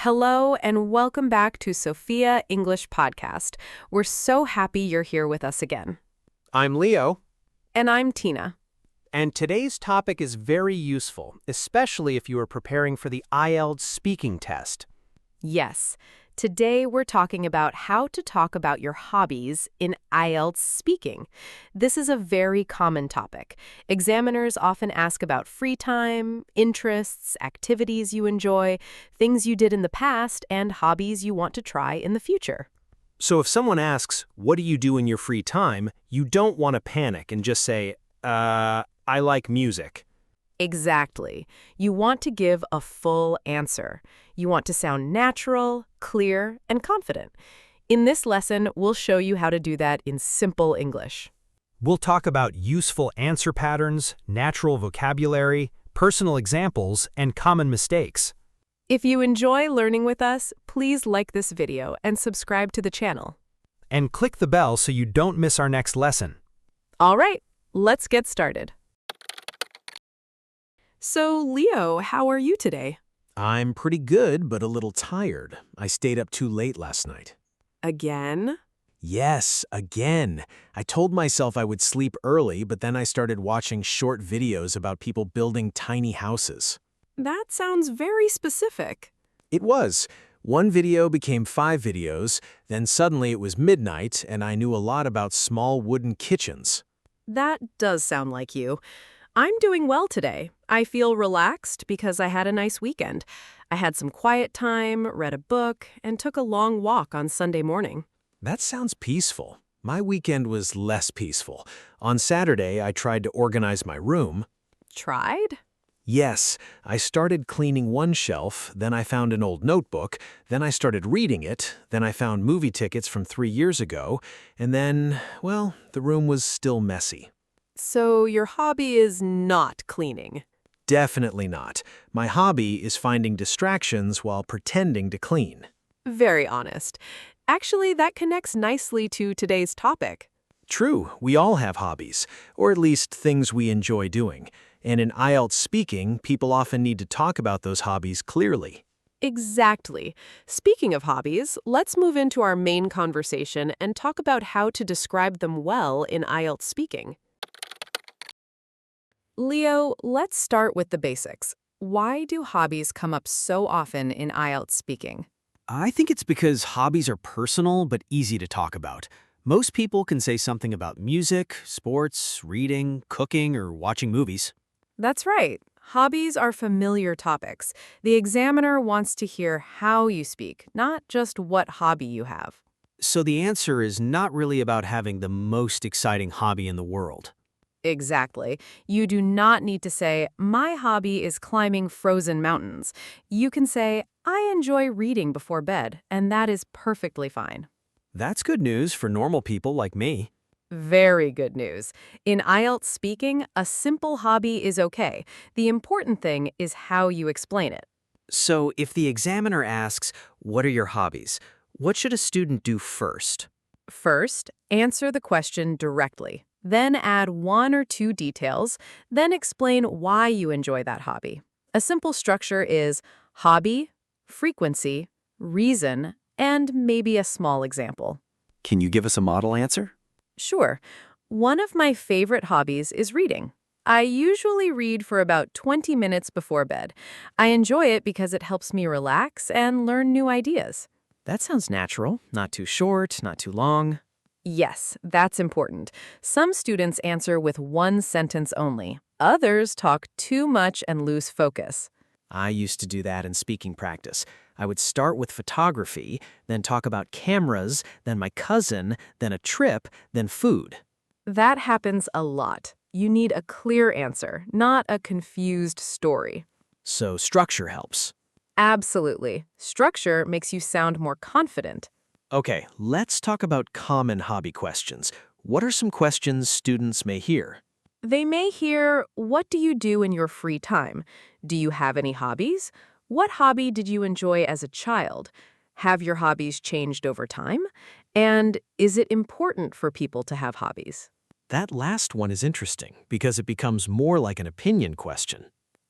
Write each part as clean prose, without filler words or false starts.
Hello, and welcome back to Sophia English Podcast. We're so happy you're here with us again. I'm Leo, And I'm Tina. and today's topic is very useful, especially if you are preparing for the IELTS speaking test. Yes, today we're talking about how to talk about your hobbies in IELTS speaking. This is a very common topic. Examiners often ask about free time, interests, activities you enjoy, things you did in the past, and hobbies you want to try in the future. So if someone asks, what do you do in your free time, you don't want to panic and just say, I like music. Exactly. You want to give a full answer. You want to sound natural, clear, and confident. In this lesson, we'll show you how to do that in simple English. We'll talk about useful answer patterns, natural vocabulary, personal examples, and common mistakes. If you enjoy learning with us, please like this video and subscribe to the channel. And click the bell so you don't miss our next lesson. All right, let's get started. So, Leo, how are you today? I'm pretty good, but a little tired. I stayed up too late last night. Again? Yes, again. I told myself I would sleep early, but then I started watching short videos about people building tiny houses. That sounds very specific. It was. One video became 5 videos, then suddenly it was midnight, and I knew a lot about small wooden kitchens. That does sound like you. I'm doing well today. I feel relaxed because I had a nice weekend. I had some quiet time, read a book, and took a long walk on Sunday morning. That sounds peaceful. My weekend was less peaceful. On Saturday, I tried to organize my room. Tried? Yes, I started cleaning one shelf, then I found an old notebook, then I started reading it, then I found movie tickets from 3 years ago, and then, well, the room was still messy. So your hobby is not cleaning. Definitely not. My hobby is finding distractions while pretending to clean. Very honest. Actually, that connects nicely to today's topic. True, we all have hobbies, or at least things we enjoy doing. And in IELTS speaking, people often need to talk about those hobbies clearly. Exactly. Speaking of hobbies, let's move into our main conversation and talk about how to describe them well in IELTS speaking. Leo, let's start with the basics. Why do hobbies come up so often in IELTS speaking? I think it's because hobbies are personal but easy to talk about. Most people can say something about music, sports, reading, cooking, or watching movies. That's right. Hobbies are familiar topics. The examiner wants to hear how you speak, not just what hobby you have. So the answer is not really about having the most exciting hobby in the world. Exactly. You do not need to say, my hobby is climbing frozen mountains. You can say, I enjoy reading before bed, and that is perfectly fine. That's good news for normal people like me. Very good news. In IELTS speaking, a simple hobby is okay. The important thing is how you explain it. So if the examiner asks, what are your hobbies? What should a student do first? First, answer the question directly. Then add 1 or 2 details. Then explain why you enjoy that hobby. A simple structure is hobby, frequency, reason, and maybe a small example. Can you give us a model answer? Sure. One of my favorite hobbies is reading. I usually read for about 20 minutes before bed. I enjoy it because it helps me relax and learn new ideas. That sounds natural. Not too short, not too long. Yes, that's important. Some students answer with 1 sentence only. Others talk too much and lose focus. I used to do that in speaking practice. I would start with photography, then talk about cameras, then my cousin, then a trip, then food. That happens a lot. You need a clear answer, not a confused story. So structure helps. Absolutely. Structure makes you sound more confident. Okay, let's talk about common hobby questions. What are some questions students may hear? They may hear, what do you do in your free time? Do you have any hobbies? What hobby did you enjoy as a child? Have your hobbies changed over time? And is it important for people to have hobbies? That last one is interesting because it becomes more like an opinion question.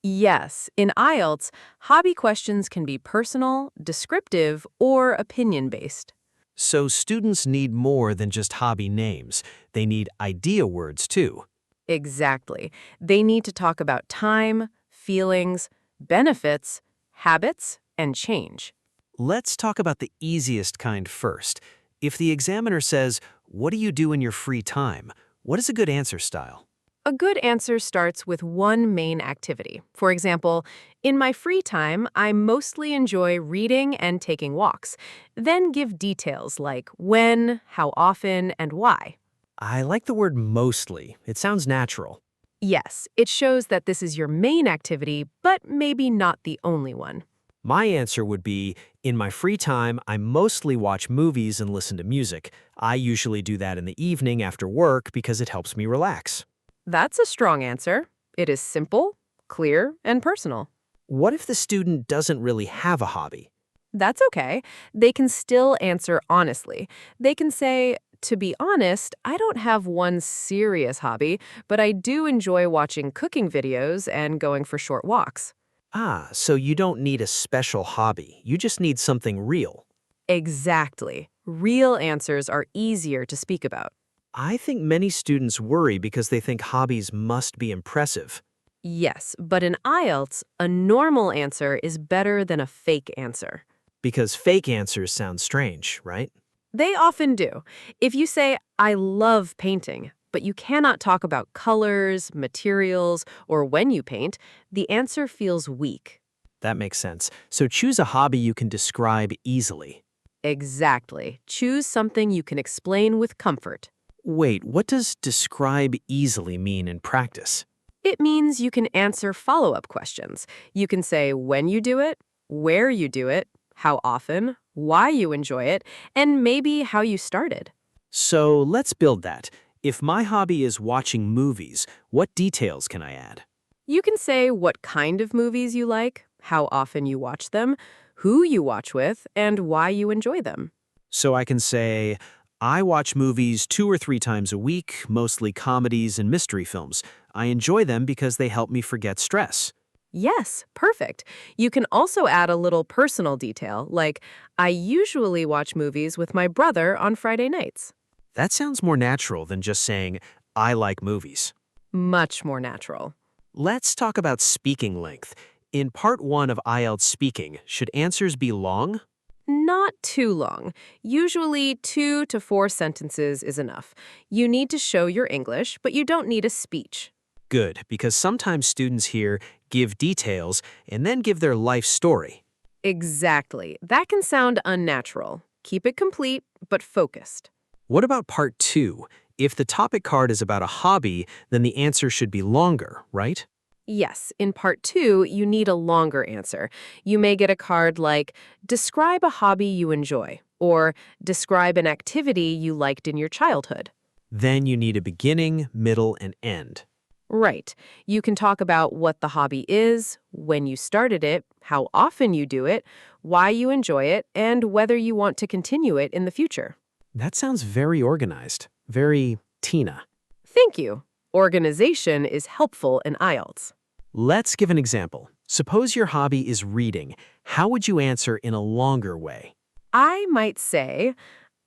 Yes, in IELTS, hobby questions can be personal, descriptive, or opinion-based. So students need more than just hobby names. They need idea words too. Exactly. They need to talk about time, feelings, benefits, habits, and change. Let's talk about the easiest kind first. If the examiner says, "What do you do in your free time?" What is a good answer style? A good answer starts with one main activity. For example, in my free time, I mostly enjoy reading and taking walks. Then give details like when, how often, and why. I like the word mostly. It sounds natural. Yes, it shows that this is your main activity, but maybe not the only one. My answer would be, in my free time, I mostly watch movies and listen to music. I usually do that in the evening after work because it helps me relax. That's a strong answer. It is simple, clear, and personal. What if the student doesn't really have a hobby? That's okay. They can still answer honestly. They can say, to be honest, I don't have one serious hobby, but I do enjoy watching cooking videos and going for short walks. Ah, so you don't need a special hobby. You just need something real. Exactly. Real answers are easier to speak about. I think many students worry because they think hobbies must be impressive. Yes, but in IELTS, a normal answer is better than a fake answer. Because fake answers sound strange, right? They often do. If you say, I love painting, but you cannot talk about colors, materials, or when you paint, the answer feels weak. That makes sense. So choose a hobby you can describe easily. Exactly. Choose something you can explain with comfort. Wait, what does describe easily mean in practice? It means you can answer follow-up questions. You can say when you do it, where you do it, how often, why you enjoy it, and maybe how you started. So let's build that. If my hobby is watching movies, what details can I add? You can say what kind of movies you like, how often you watch them, who you watch with, and why you enjoy them. So I can say, I watch movies 2 or 3 times a week, mostly comedies and mystery films. I enjoy them because they help me forget stress. Yes, perfect. You can also add a little personal detail, like, I usually watch movies with my brother on Friday nights. That sounds more natural than just saying, I like movies. Much more natural. Let's talk about speaking length. In part 1 of IELTS Speaking, should answers be long? Not too long. Usually 2 to 4 sentences is enough. You need to show your English, but you don't need a speech. Good, because sometimes students here give details and then give their life story. Exactly. That can sound unnatural. Keep it complete, but focused. What about part 2? If the topic card is about a hobby, then the answer should be longer, right? Yes, in part 2, you need a longer answer. You may get a card like, describe a hobby you enjoy, or describe an activity you liked in your childhood. Then you need a beginning, middle, and end. Right. You can talk about what the hobby is, when you started it, how often you do it, why you enjoy it, and whether you want to continue it in the future. That sounds very organized. Very Tina. Thank you. Organization is helpful in IELTS. Let's give an example. Suppose your hobby is reading. How would you answer in a longer way? I might say,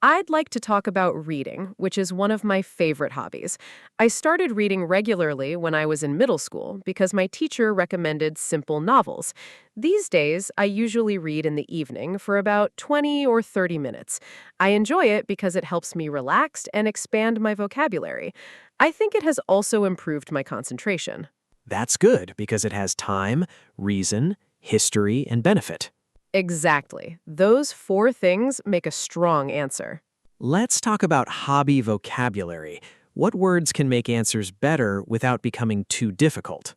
I'd like to talk about reading, which is one of my favorite hobbies. I started reading regularly when I was in middle school because my teacher recommended simple novels. These days, I usually read in the evening for about 20 or 30 minutes. I enjoy it because it helps me relax and expand my vocabulary. I think it has also improved my concentration. That's good because it has time, reason, history, and benefit. Exactly. Those 4 things make a strong answer. Let's talk about hobby vocabulary. What words can make answers better without becoming too difficult?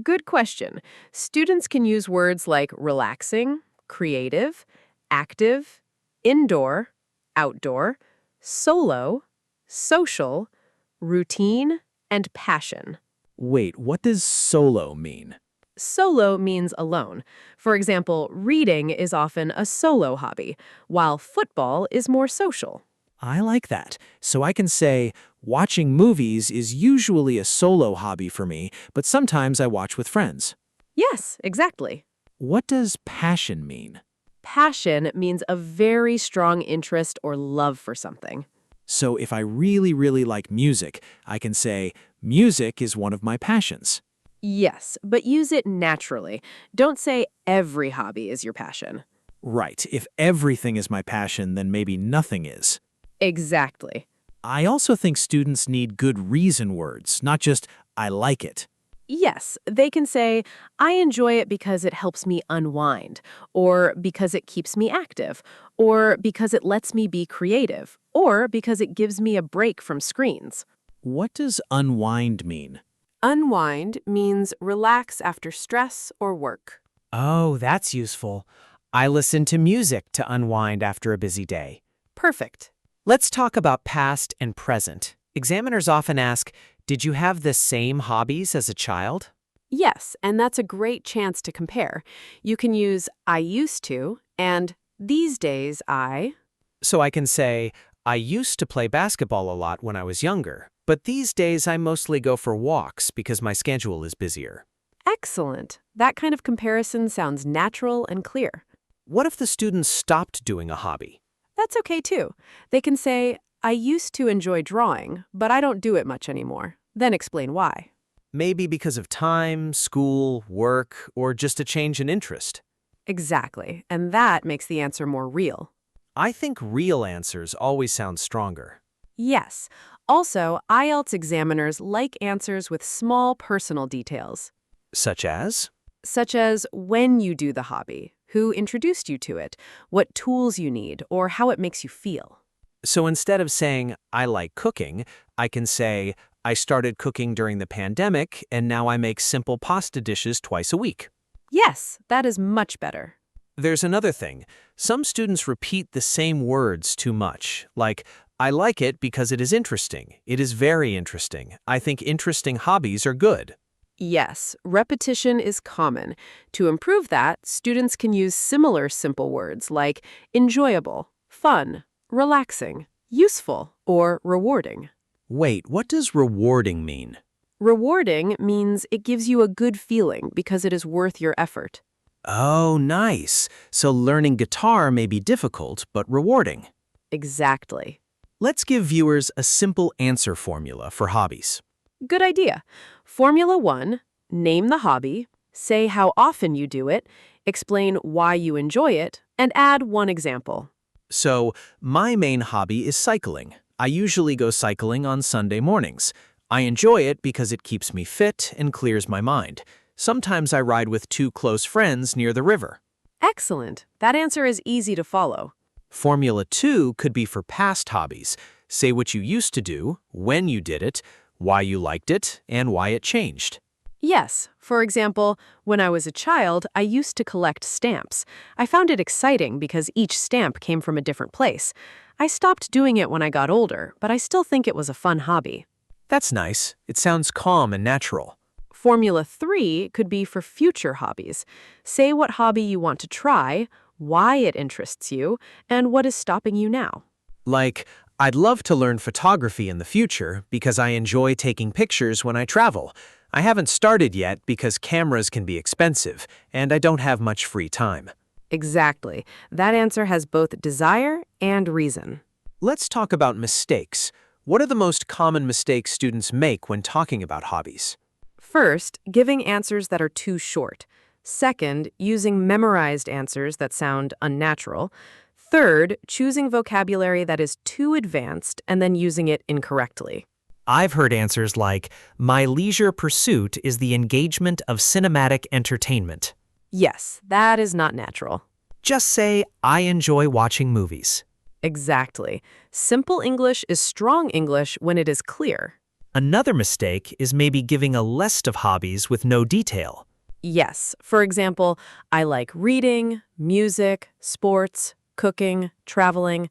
Good question. Students can use words like relaxing, creative, active, indoor, outdoor, solo, social, routine, and passion. Wait, what does solo mean? Solo means alone. For example, reading is often a solo hobby, while football is more social. I like that. So I can say, watching movies is usually a solo hobby for me, but sometimes I watch with friends. Yes, exactly. What does passion mean? Passion means a very strong interest or love for something. So if I really, really like music, I can say, music is one of my passions. Yes, but use it naturally. Don't say every hobby is your passion. Right, if everything is my passion, then maybe nothing is. Exactly. I also think students need good reason words, not just, I like it. Yes, they can say, I enjoy it because it helps me unwind, or because it keeps me active, or because it lets me be creative, or because it gives me a break from screens. What does unwind mean? Unwind means relax after stress or work. Oh, that's useful. I listen to music to unwind after a busy day. Perfect. Let's talk about past and present. Examiners often ask, did you have the same hobbies as a child? Yes, and that's a great chance to compare. You can use I used to and these days I. So I can say, I used to play basketball a lot when I was younger, but these days I mostly go for walks because my schedule is busier. Excellent. That kind of comparison sounds natural and clear. What if the student stopped doing a hobby? That's okay too. They can say, I used to enjoy drawing, but I don't do it much anymore. Then explain why. Maybe because of time, school, work, or just a change in interest. Exactly, and that makes the answer more real. I think real answers always sound stronger. Yes. Also, IELTS examiners like answers with small personal details, Such as? such as when you do the hobby, who introduced you to it, what tools you need, or how it makes you feel. So instead of saying, I like cooking, I can say, I started cooking during the pandemic, and now I make simple pasta dishes twice a week. Yes, that is much better. There's another thing. Some students repeat the same words too much, like, I like it because it is interesting. It is very interesting. I think interesting hobbies are good. Yes, repetition is common. To improve that, students can use similar simple words like enjoyable, fun, relaxing, useful, or rewarding. Wait, what does rewarding mean? Rewarding means it gives you a good feeling because it is worth your effort. Oh, nice. So learning guitar may be difficult, but rewarding. Exactly. Let's give viewers a simple answer formula for hobbies. Good idea. Formula 1, name the hobby, say how often you do it, explain why you enjoy it, and add one example. So, my main hobby is cycling. I usually go cycling on Sunday mornings. I enjoy it because it keeps me fit and clears my mind. Sometimes I ride with 2 close friends near the river. Excellent. That answer is easy to follow. Formula 2 could be for past hobbies. Say what you used to do, when you did it, why you liked it, and why it changed. Yes. For example, when I was a child, I used to collect stamps. I found it exciting because each stamp came from a different place. I stopped doing it when I got older, but I still think it was a fun hobby. That's nice. It sounds calm and natural. Formula 3 could be for future hobbies. Say what hobby you want to try, why it interests you, and what is stopping you now. Like, I'd love to learn photography in the future because I enjoy taking pictures when I travel. I haven't started yet because cameras can be expensive, and I don't have much free time. Exactly. That answer has both desire and reason. Let's talk about mistakes. What are the most common mistakes students make when talking about hobbies? First, giving answers that are too short. Second, using memorized answers that sound unnatural. Third, choosing vocabulary that is too advanced and then using it incorrectly. I've heard answers like, my leisure pursuit is the engagement of cinematic entertainment. Yes, that is not natural. Just say, I enjoy watching movies. Exactly. Simple English is strong English when it is clear. Another mistake is maybe giving a list of hobbies with no detail. Yes, for example, I like reading, music, sports, cooking, traveling.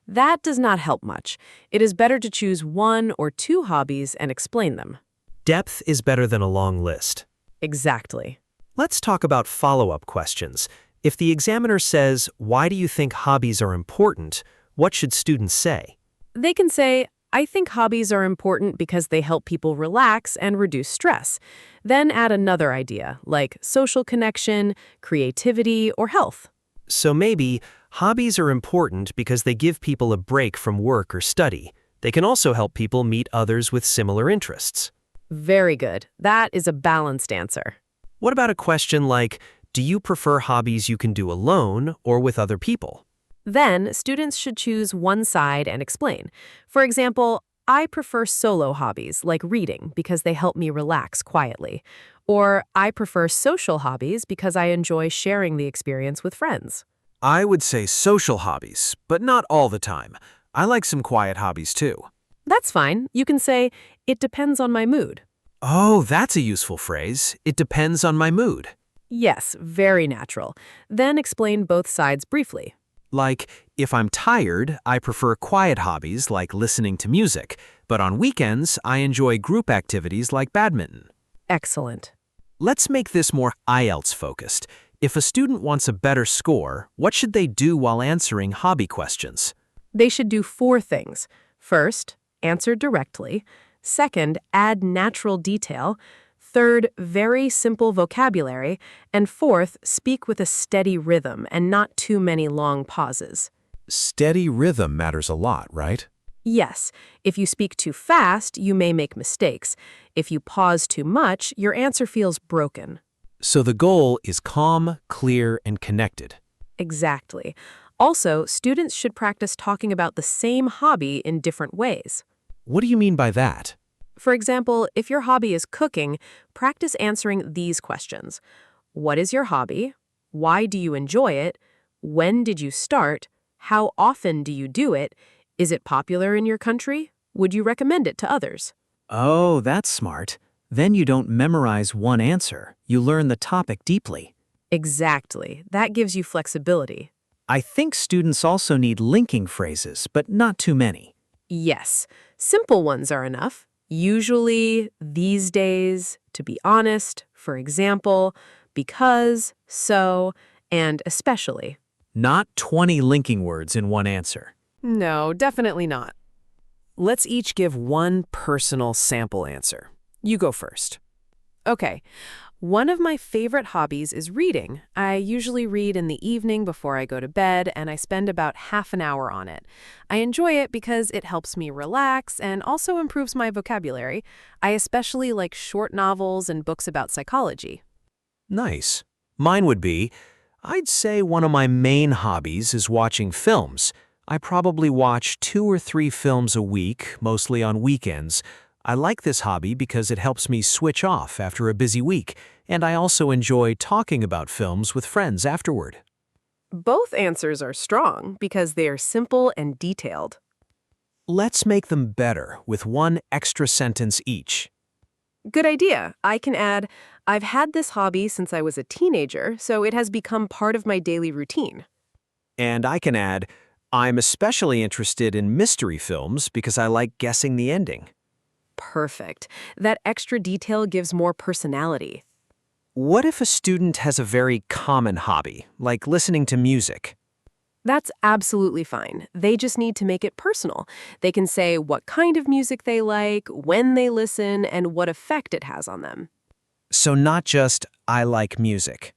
That does not help much. It is better to choose 1 or 2 hobbies and explain them. Depth is better than a long list. Exactly. Let's talk about follow-up questions. If the examiner says, why do you think hobbies are important, what should students say? They can say, I think hobbies are important because they help people relax and reduce stress. Then add another idea, like social connection, creativity, or health. So maybe hobbies are important because they give people a break from work or study. They can also help people meet others with similar interests. Very good. That is a balanced answer. What about a question like, do you prefer hobbies you can do alone or with other people? Then, students should choose one side and explain. For example, I prefer solo hobbies like reading because they help me relax quietly. Or I prefer social hobbies because I enjoy sharing the experience with friends. I would say social hobbies, but not all the time. I like some quiet hobbies too. That's fine. You can say, it depends on my mood. Oh, that's a useful phrase. It depends on my mood. Yes, very natural. Then explain both sides briefly. Like, if I'm tired, I prefer quiet hobbies like listening to music, but on weekends, I enjoy group activities like badminton. Excellent. Let's make this more IELTS focused. If a student wants a better score, what should they do while answering hobby questions? They should do 4 things. First, answer directly. Second, add natural detail. Third, very simple vocabulary. And fourth, speak with a steady rhythm and not too many long pauses. Steady rhythm matters a lot, right? Yes, if you speak too fast, you may make mistakes. If you pause too much, your answer feels broken. So the goal is calm, clear, and connected. Exactly. Also, students should practice talking about the same hobby in different ways. What do you mean by that? For example, if your hobby is cooking, practice answering these questions. What is your hobby? Why do you enjoy it? When did you start? How often do you do it? Is it popular in your country? Would you recommend it to others? Oh, that's smart. Then you don't memorize one answer. You learn the topic deeply. Exactly. That gives you flexibility. I think students also need linking phrases, but not too many. Yes, simple ones are enough. Usually, these days, to be honest, for example, because, so, and especially. Not 20 linking words in one answer. No, definitely not. Let's each give one personal sample answer. You go first. Okay. One of my favorite hobbies is reading. I usually read in the evening before I go to bed, and I spend about half an hour on it. I enjoy it because it helps me relax and also improves my vocabulary. I especially like short novels and books about psychology. Nice. Mine would be, I'd say one of my main hobbies is watching films. I probably watch 2 or 3 films a week, mostly on weekends. I like this hobby because it helps me switch off after a busy week, and I also enjoy talking about films with friends afterward. Both answers are strong because they are simple and detailed. Let's make them better with one extra sentence each. Good idea. I can add, I've had this hobby since I was a teenager, so it has become part of my daily routine. And I can add, I'm especially interested in mystery films because I like guessing the ending. Perfect. That extra detail gives more personality. What if a student has a very common hobby, like listening to music? That's absolutely fine. They just need to make it personal. They can say what kind of music they like, when they listen, and what effect it has on them. So not just, I like music.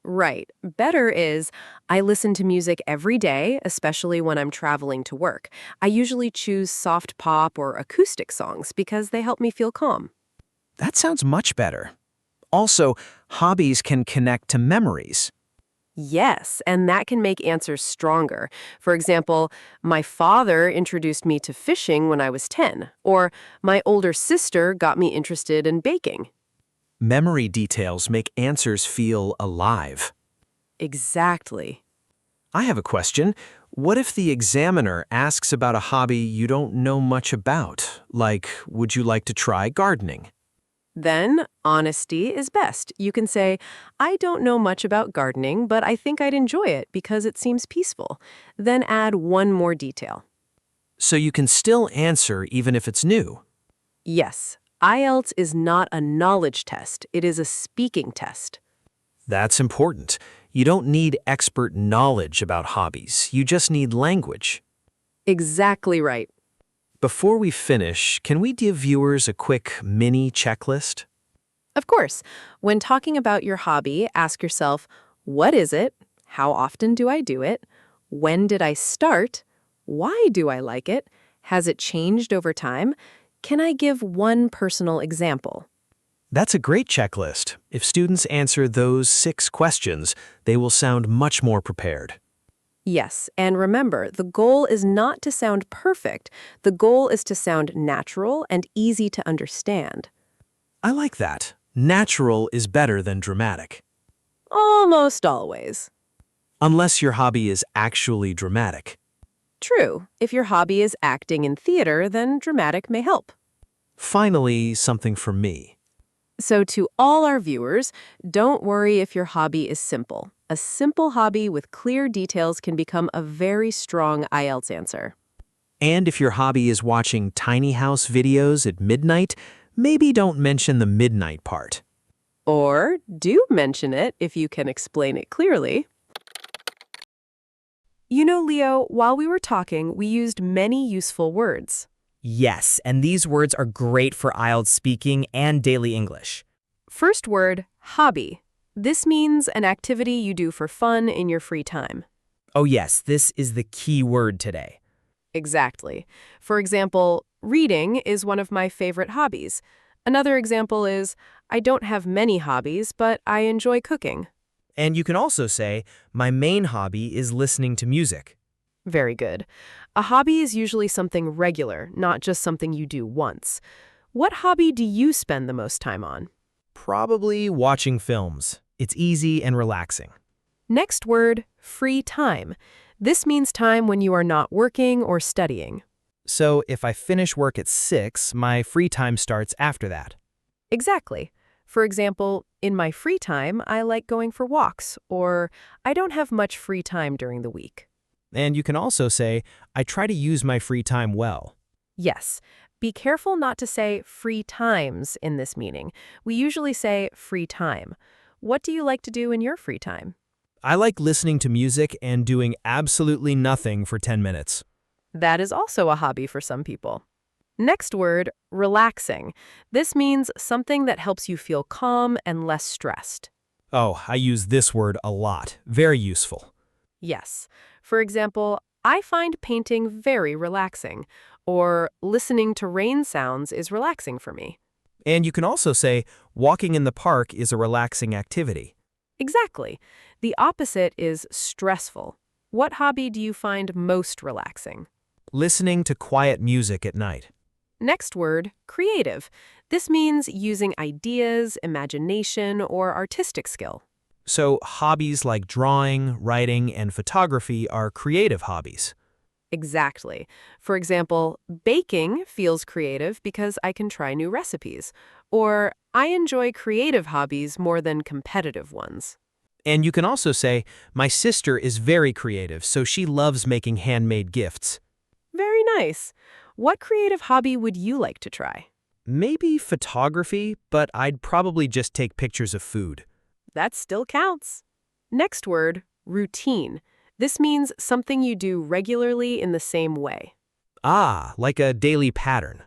Right. Better is, I listen to music every day, especially when I'm traveling to work. I usually choose soft pop or acoustic songs because they help me feel calm. That sounds much better. Also, hobbies can connect to memories. Yes, and that can make answers stronger. For example, my father introduced me to fishing when I was 10, or my older sister got me interested in baking. Memory details make answers feel alive. Exactly. I have a question. What if the examiner asks about a hobby you don't know much about? Like, would you like to try gardening? Then, honesty is best. You can say, I don't know much about gardening, but I think I'd enjoy it because it seems peaceful. Then add one more detail. So you can still answer even if it's new. Yes, IELTS is not a knowledge test. It is a speaking test. That's important. You don't need expert knowledge about hobbies. You just need language. Exactly right. Before we finish, can we give viewers a quick mini checklist? Of course, when talking about your hobby, ask yourself, what is it? How often do I do it? When did I start? Why do I like it? Has it changed over time? Can I give one personal example? That's a great checklist. If students answer those 6 questions, they will sound much more prepared. Yes, and remember, the goal is not to sound perfect. The goal is to sound natural and easy to understand. I like that. Natural is better than dramatic. Almost always. Unless your hobby is actually dramatic. True. If your hobby is acting in theater, then dramatic may help. Finally, something from me. So to all our viewers, don't worry if your hobby is simple. A simple hobby with clear details can become a very strong IELTS answer. And if your hobby is watching tiny house videos at midnight, maybe don't mention the midnight part. Or do mention it if you can explain it clearly. You know, Leo, while we were talking, we used many useful words. Yes, and these words are great for IELTS speaking and daily English. First word, hobby. This means an activity you do for fun in your free time. Oh yes, this is the key word today. Exactly. For example, reading is one of my favorite hobbies. Another example is, I don't have many hobbies, but I enjoy cooking. And you can also say, my main hobby is listening to music. Very good. A hobby is usually something regular, not just something you do once. What hobby do you spend the most time on? Probably watching films. It's easy and relaxing. Next word, free time. This means time when you are not working or studying. So if I finish work at 6, my free time starts after that. Exactly. For example, in my free time, I like going for walks, or I don't have much free time during the week. And you can also say, I try to use my free time well. Yes. Be careful not to say free times in this meaning. We usually say free time. What do you like to do in your free time? I like listening to music and doing absolutely nothing for 10 minutes. That is also a hobby for some people. Next word, relaxing. This means something that helps you feel calm and less stressed. Oh, I use this word a lot. Very useful. Yes. For example, I find painting very relaxing, or listening to rain sounds is relaxing for me. And you can also say, walking in the park is a relaxing activity. Exactly. The opposite is stressful. What hobby do you find most relaxing? Listening to quiet music at night. Next word, creative. This means using ideas, imagination, or artistic skill. So hobbies like drawing, writing, and photography are creative hobbies. Exactly. For example, baking feels creative because I can try new recipes. Or I enjoy creative hobbies more than competitive ones. And you can also say, my sister is very creative, so she loves making handmade gifts. Very nice. What creative hobby would you like to try? Maybe photography, but I'd probably just take pictures of food. That still counts. Next word, routine. This means something you do regularly in the same way. Ah, like a daily pattern.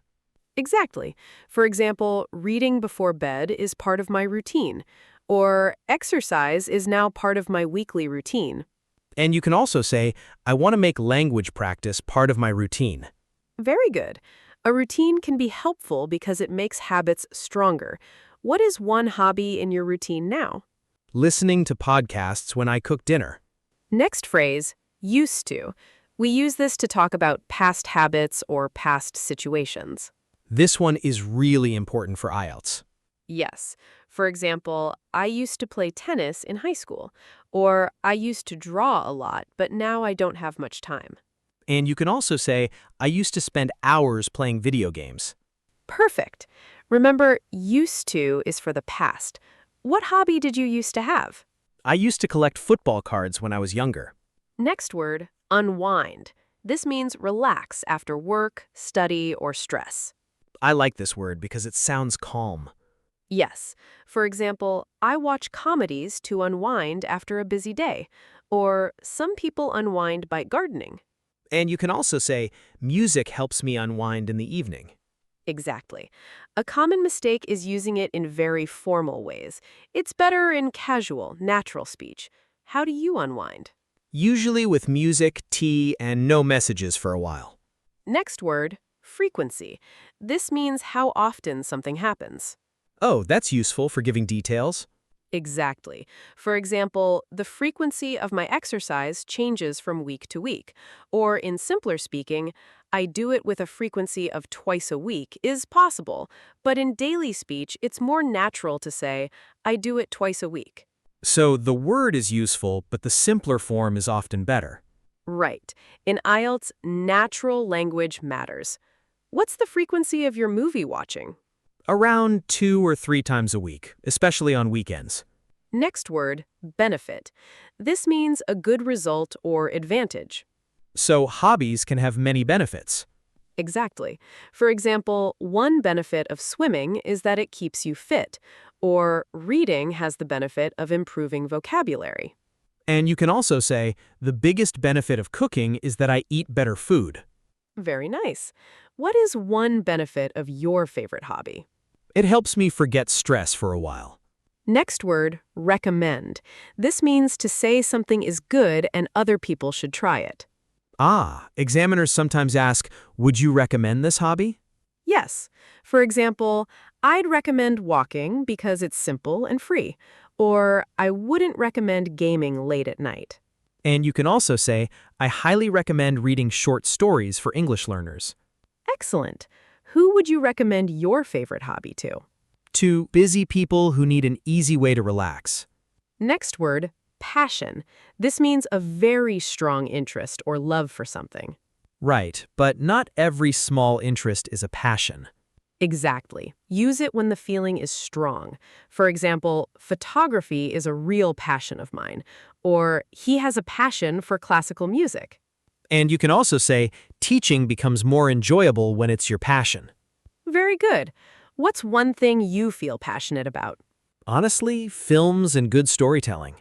Exactly. For example, reading before bed is part of my routine, or exercise is now part of my weekly routine. And you can also say, I want to make language practice part of my routine. Very good. A routine can be helpful because it makes habits stronger. What is one hobby in your routine now? Listening to podcasts when I cook dinner. Next phrase, used to. We use this to talk about past habits or past situations. This one is really important for IELTS. Yes. For example, I used to play tennis in high school, or I used to draw a lot, but now I don't have much time. And you can also say, I used to spend hours playing video games. Perfect. Remember, used to is for the past. What hobby did you used to have? I used to collect football cards when I was younger. Next word, unwind. This means relax after work, study, or stress. I like this word because it sounds calm. Yes. For example, I watch comedies to unwind after a busy day, or some people unwind by gardening. And you can also say, music helps me unwind in the evening. Exactly. A common mistake is using it in very formal ways. It's better in casual, natural speech. How do you unwind? Usually with music, tea, and no messages for a while. Next word, frequency. This means how often something happens. Oh, that's useful for giving details. Exactly. For example, the frequency of my exercise changes from week to week. Or in simpler speaking, I do it with a frequency of twice a week is possible, but in daily speech, it's more natural to say, I do it twice a week. So the word is useful, but the simpler form is often better. Right. In IELTS, natural language matters. What's the frequency of your movie watching? Around 2 or 3 times a week, especially on weekends. Next word, benefit. This means a good result or advantage. So hobbies can have many benefits. Exactly. For example, one benefit of swimming is that it keeps you fit, or reading has the benefit of improving vocabulary. And you can also say, the biggest benefit of cooking is that I eat better food. Very nice. What is one benefit of your favorite hobby? It helps me forget stress for a while. Next word, recommend. This means to say something is good and other people should try it. Ah, examiners sometimes ask, would you recommend this hobby? Yes. For example, I'd recommend walking because it's simple and free. Or I wouldn't recommend gaming late at night. And you can also say, I highly recommend reading short stories for English learners. Excellent. Who would you recommend your favorite hobby to? To busy people who need an easy way to relax. Next word, passion. This means a very strong interest or love for something. Right, but not every small interest is a passion. Exactly. Use it when the feeling is strong. For example, photography is a real passion of mine. Or he has a passion for classical music. And you can also say, teaching becomes more enjoyable when it's your passion. Very good. What's one thing you feel passionate about? Honestly, films and good storytelling.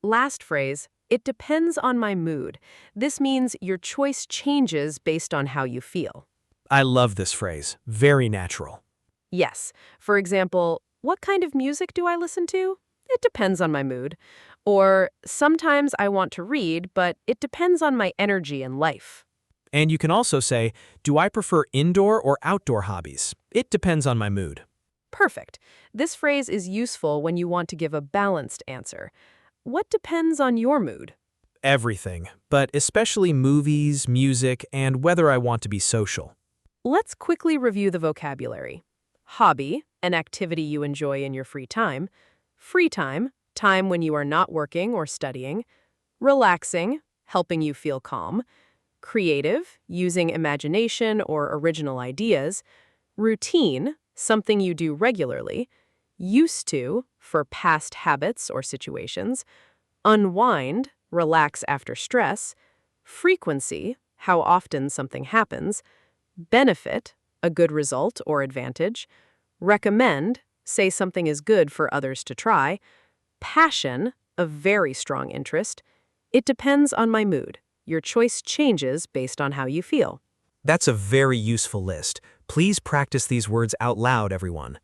Last phrase, it depends on my mood. This means your choice changes based on how you feel. I love this phrase. Very natural. Yes. For example, what kind of music do I listen to? It depends on my mood. Or sometimes I want to read, but it depends on my energy and life. And you can also say, do I prefer indoor or outdoor hobbies? It depends on my mood. Perfect. This phrase is useful when you want to give a balanced answer. What depends on your mood? Everything, but especially movies, music, and whether I want to be social. Let's quickly review the vocabulary. Hobby, an activity you enjoy in your free time. Free time, time when you are not working or studying. Relaxing, helping you feel calm. Creative, using imagination or original ideas. Routine, something you do regularly. Used to, for past habits or situations. Unwind, relax after stress. Frequency, how often something happens. Benefit, a good result or advantage. Recommend, say something is good for others to try. Passion, a very strong interest. It depends on my mood. Your choice changes based on how you feel. That's a very useful list. Please practice these words out loud, everyone.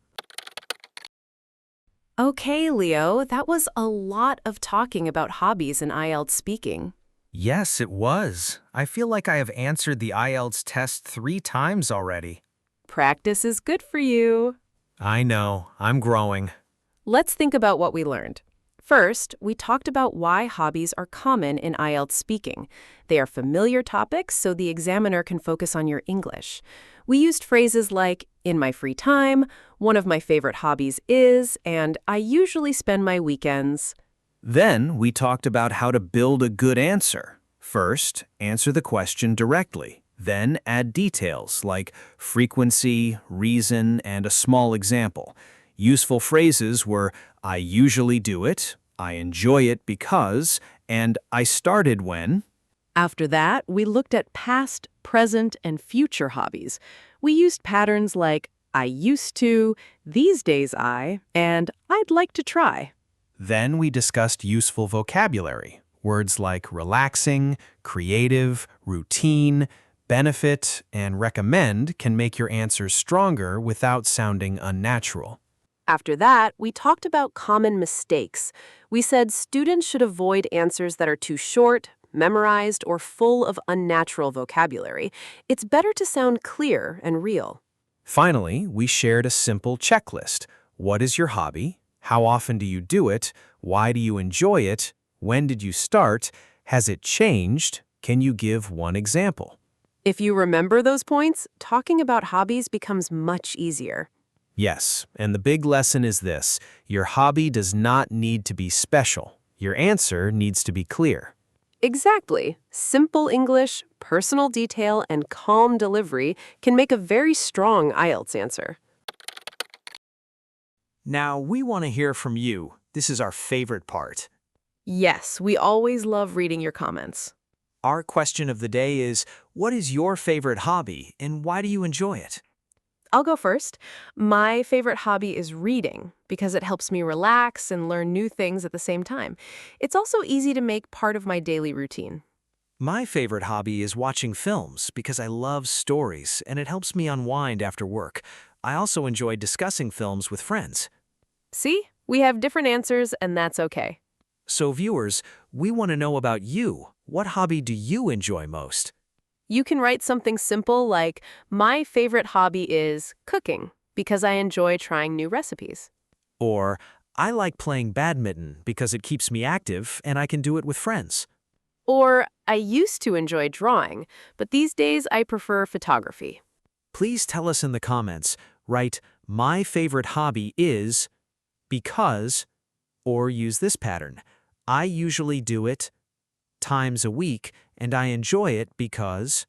Okay, Leo, that was a lot of talking about hobbies in IELTS speaking. Yes, it was. I feel like I have answered the IELTS test 3 times already. Practice is good for you. I know, I'm growing. Let's think about what we learned. First, we talked about why hobbies are common in IELTS speaking. They are familiar topics, so the examiner can focus on your English. We used phrases like, in my free time, one of my favorite hobbies is, and I usually spend my weekends. Then we talked about how to build a good answer. First, answer the question directly. Then add details like frequency, reason, and a small example. Useful phrases were, I usually do it, I enjoy it because, and I started when. After that, we looked at past, present, and future hobbies. We used patterns like, I used to, these days I, and I'd like to try. Then we discussed useful vocabulary. Words like relaxing, creative, routine, benefit, and recommend can make your answers stronger without sounding unnatural. After that, we talked about common mistakes. We said students should avoid answers that are too short, memorized, or full of unnatural vocabulary. It's better to sound clear and real. Finally, we shared a simple checklist. What is your hobby? How often do you do it? Why do you enjoy it? When did you start? Has it changed? Can you give one example? If you remember those points, talking about hobbies becomes much easier. Yes, and the big lesson is this. Your hobby does not need to be special. Your answer needs to be clear. Exactly. Simple English, personal detail, and calm delivery can make a very strong IELTS answer. Now, we want to hear from you. This is our favorite part. Yes, we always love reading your comments. Our question of the day is, what is your favorite hobby and why do you enjoy it? I'll go first. My favorite hobby is reading because it helps me relax and learn new things at the same time. It's also easy to make part of my daily routine. My favorite hobby is watching films because I love stories and it helps me unwind after work. I also enjoy discussing films with friends. See? We have different answers, and that's okay. So viewers, we want to know about you. What hobby do you enjoy most? You can write something simple like, my favorite hobby is cooking because I enjoy trying new recipes. Or, I like playing badminton because it keeps me active and I can do it with friends. Or, I used to enjoy drawing, but these days I prefer photography. Please tell us in the comments. Write, my favorite hobby is because, or use this pattern. I usually do it times a week, and I enjoy it because.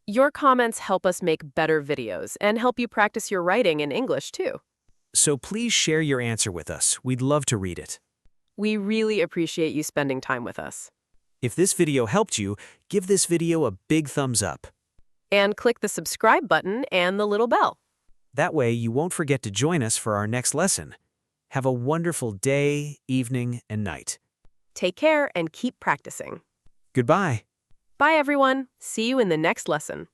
Your comments help us make better videos and help you practice your writing in English, too. So please share your answer with us. We'd love to read it. We really appreciate you spending time with us. If this video helped you, give this video a big thumbs up. And click the subscribe button and the little bell. That way you won't forget to join us for our next lesson. Have a wonderful day, evening, and night. Take care and keep practicing. Goodbye. Bye, everyone. See you in the next lesson.